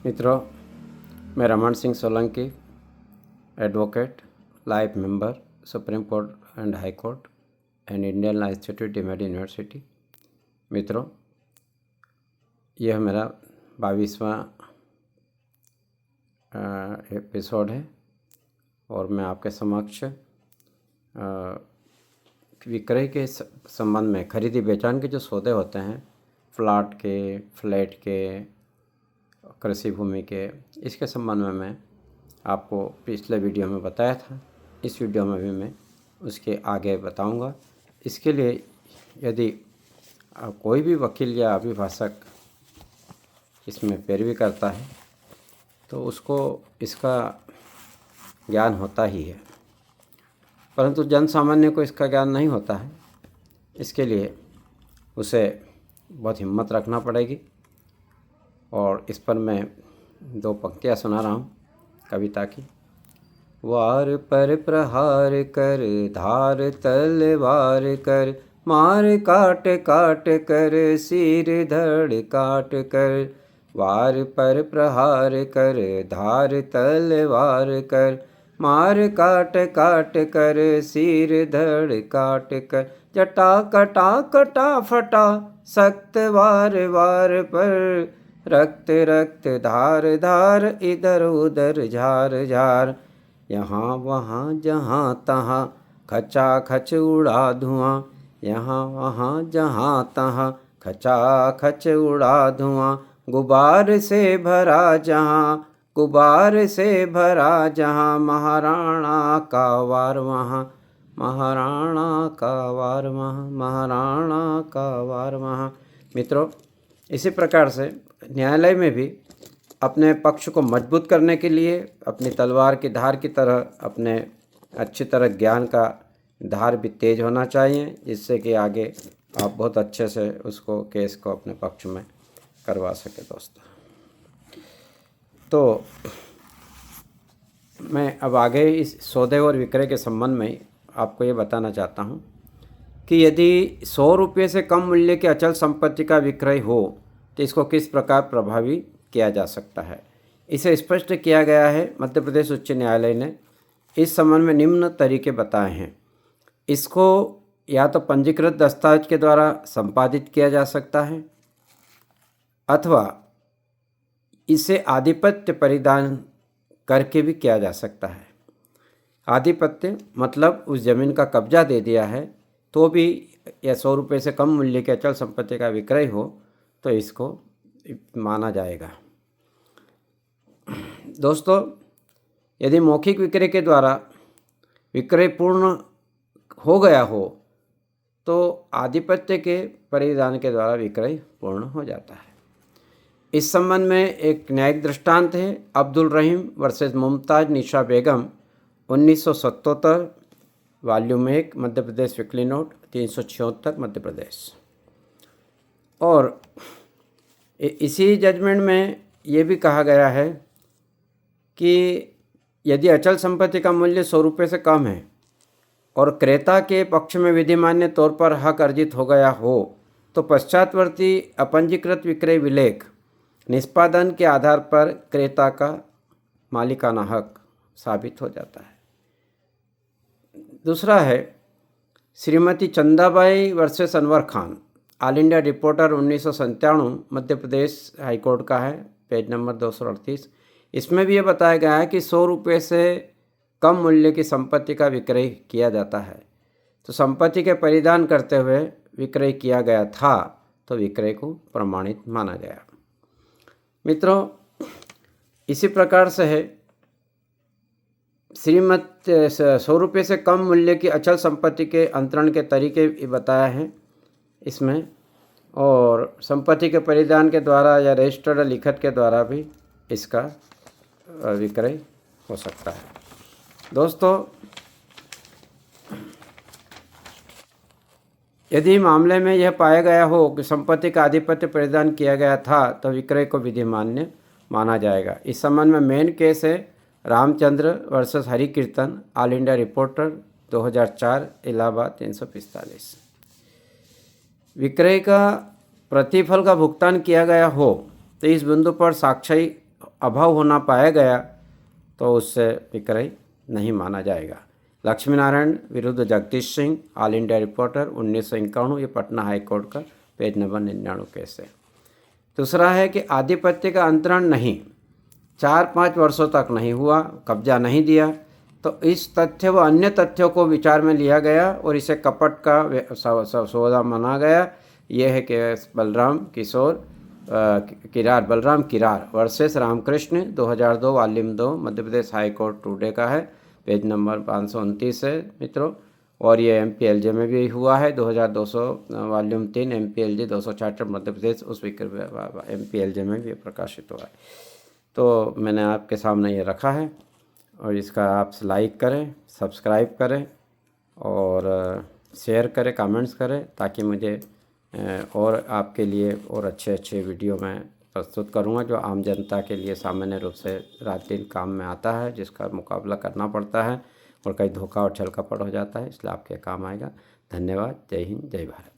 मित्रों, मैं Raman Singh Solanki, advocate, life member, supreme court and high court and Indian law institute deemed university. मित्रों, यह मेरा 22वां एपिसोड है और मैं आपके समक्ष विक्रय के संबंध में खरीदी बेचान के जो सौदे होते हैं, प्लाट के, फ्लैट के, कृषि भूमि के, इसके संबंध में मैं आपको पिछले वीडियो में बताया था। इस वीडियो में भी मैं उसके आगे बताऊंगा। इसके लिए यदि कोई भी वकील या अभिभाषक इसमें पैरवी करता है तो उसको इसका ज्ञान होता ही है, परंतु जन सामान्य को इसका ज्ञान नहीं होता है। इसके लिए उसे बहुत हिम्मत रखना पड़ेगी और इस पर मैं 2 पंक्तियाँ सुना रहा हूँ कविता की। वार पर प्रहार कर, धार तलवार कर, मार काट काट कर, सिर धड़ काट कर। वार पर प्रहार कर, धार तलवार कर, मार काट काट कर, सिर धड़ काट कर। जटा कटा कटा फटा, सख्त वार वार पर, रक्त रक्त धार धार, इधर उधर झार झार। यहाँ वहाँ जहाँ तहाँ, खचा खच उड़ा धुआं। यहाँ वहाँ जहाँ तहाँ, खचा खच उड़ा धुआं। गुबार से भरा जहाँ, गुबार से भरा जहाँ, महाराणा का वार वहाँ, महाराणा का वार वहाँ, महाराणा का वार वहाँ। मित्रों, इसी प्रकार से न्यायालय में भी अपने पक्ष को मजबूत करने के लिए अपनी तलवार की धार की तरह अपने अच्छी तरह ज्ञान का धार भी तेज होना चाहिए, जिससे कि आगे आप बहुत अच्छे से उसको केस को अपने पक्ष में करवा सके। दोस्तों, तो मैं अब आगे इस सौदे और विक्रय के संबंध में आपको ये बताना चाहता हूँ कि यदि 100 रुपये से कम मूल्य की अचल संपत्ति का विक्रय हो तो इसको किस प्रकार प्रभावी किया जा सकता है। इसे स्पष्ट किया गया है। मध्य प्रदेश उच्च न्यायालय ने इस संबंध में निम्न तरीके बताए हैं। इसको या तो पंजीकृत दस्तावेज के द्वारा संपादित किया जा सकता है अथवा इसे आधिपत्य परिधान करके भी किया जा सकता है। आधिपत्य मतलब उस जमीन का कब्जा दे दिया है तो भी या 100 रुपये से कम मूल्य की अचल संपत्ति का विक्रय हो तो इसको माना जाएगा। दोस्तों, यदि मौखिक विक्रय के द्वारा विक्रय पूर्ण हो गया हो तो आधिपत्य के परिधान के द्वारा विक्रय पूर्ण हो जाता है। इस संबंध में एक न्यायिक दृष्टांत है, अब्दुल रहीम वर्सेस मुमताज़ निशा बेगम, 1977, volume 1, Madhya Pradesh weekly note 376, Madhya Pradesh. और इसी जजमेंट में ये भी कहा गया है कि यदि अचल संपत्ति का मूल्य 100 रुपये से कम है और क्रेता के पक्ष में विधिमान्य तौर पर हक अर्जित हो गया हो तो पश्चातवर्ती अपंजीकृत विक्रय विलेख निष्पादन के आधार पर क्रेता का मालिकाना हक साबित हो जाता है। दूसरा है Shrimati Chandabai versus Anwar Khan, all India reporter 1997, Madhya Pradesh high court का है, पेज नंबर 238। इसमें भी ये बताया गया है कि 100 रुपये से कम मूल्य की संपत्ति का विक्रय किया जाता है तो संपत्ति के परिधान करते हुए विक्रय किया गया था तो विक्रय को प्रमाणित माना गया। मित्रों, इसी प्रकार से है 100 रुपये से कम मूल्य की अचल संपत्ति के अंतरण के तरीके बताया हैं इसमें, और संपत्ति के परिधान के द्वारा या रजिस्टर्ड लिखत के द्वारा भी इसका विक्रय हो सकता है। दोस्तों, यदि मामले में यह पाया गया हो कि संपत्ति का आधिपत्य परिधान किया गया था तो विक्रय को विधिमान्य माना जाएगा। इस संबंध में मेन केस है रामचंद्र वर्सेस हरि कीर्तन, ऑल इंडिया रिपोर्टर 2004, इलाहाबाद 345। विक्रय का प्रतिफल का भुगतान किया गया हो तो इस बिंदु पर साक्षी अभाव होना पाया गया तो उससे विक्रय नहीं माना जाएगा। लक्ष्मी नारायण विरुद्ध Jagdish Singh, all India reporter 1951, ये पटना हाई कोर्ट का पेज नंबर 99 केस है। दूसरा है कि आधिपत्य का अंतरण नहीं, 4-5 वर्षों तक नहीं हुआ, कब्जा नहीं दिया, तो इस तथ्य व अन्य तथ्यों को विचार में लिया गया और इसे कपट का सौदा माना गया। यह है कि Balram Kirar versus Ramakrishna 2002 volume 2 Madhya Pradesh high court today का है, पेज नंबर 529 है मित्रों। और ये MPLJ में भी हुआ है 2200 वॉल्यूम 3 MPLJ 266 मध्य प्रदेश, उस MPLJ में भी प्रकाशित हुआ है। तो मैंने आपके सामने ये रखा है और इसका आप लाइक करें, सब्सक्राइब करें और शेयर करें, कमेंट्स करें, ताकि मुझे और आपके लिए और अच्छे वीडियो मैं प्रस्तुत करूंगा जो आम जनता के लिए सामान्य रूप से रात दिन काम में आता है, जिसका मुकाबला करना पड़ता है और कई धोखा और छल कपट हो जाता है, इसलिए आपके काम आएगा। धन्यवाद। जय हिंद, जय भारत।